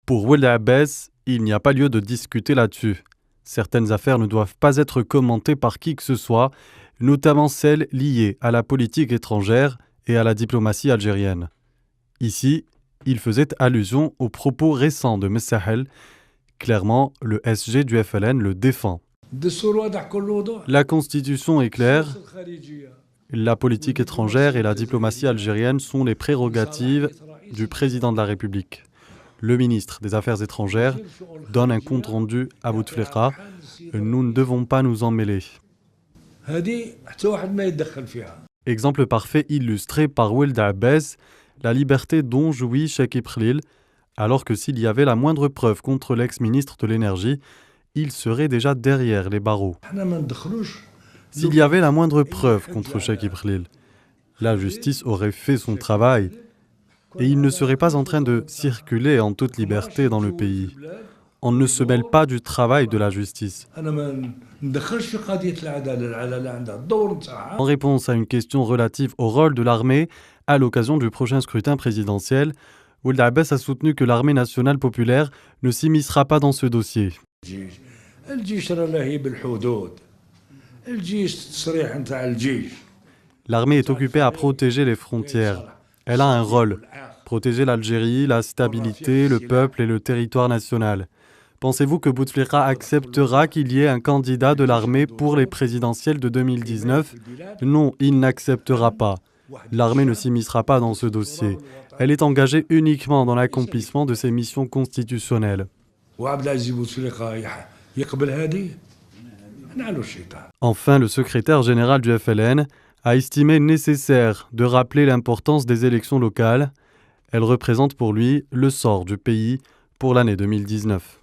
Pour Walid Abbas, il n'y a pas lieu de discuter là-dessus. Certaines affaires ne doivent pas être commentées par qui que ce soit, notamment celles liées à la politique étrangère et à la diplomatie algérienne. Ici, il faisait allusion aux propos récents de Messahel. Clairement, le SG du FLN le défend. La Constitution est claire. La politique étrangère et la diplomatie algérienne sont les prérogatives du président de la République. Le ministre des Affaires étrangères donne un compte-rendu à Bouteflika. Nous ne devons pas nous en mêler. Exemple parfait illustré par Walid Abbas, la liberté dont jouit Cheikh Ibrahim, alors que s'il y avait la moindre preuve contre l'ex-ministre de l'Énergie, il serait déjà derrière les barreaux. S'il y avait la moindre preuve contre Cheikh Ibrahim, la justice aurait fait son travail et il ne serait pas en train de circuler en toute liberté dans le pays. On ne se mêle pas du travail de la justice. En réponse à une question relative au rôle de l'armée à l'occasion du prochain scrutin présidentiel, Walid Abbas a soutenu que l'armée nationale populaire ne s'immiscera pas dans ce dossier. L'armée est occupée à protéger les frontières. Elle a un rôle, protéger l'Algérie, la stabilité, le peuple et le territoire national. Pensez-vous que Bouteflika acceptera qu'il y ait un candidat de l'armée pour les présidentielles de 2019 ? Non, il n'acceptera pas. L'armée ne s'immiscera pas dans ce dossier. Elle est engagée uniquement dans l'accomplissement de ses missions constitutionnelles. Enfin, le secrétaire général du FLN a estimé nécessaire de rappeler l'importance des élections locales. Elles représentent pour lui le sort du pays pour l'année 2019.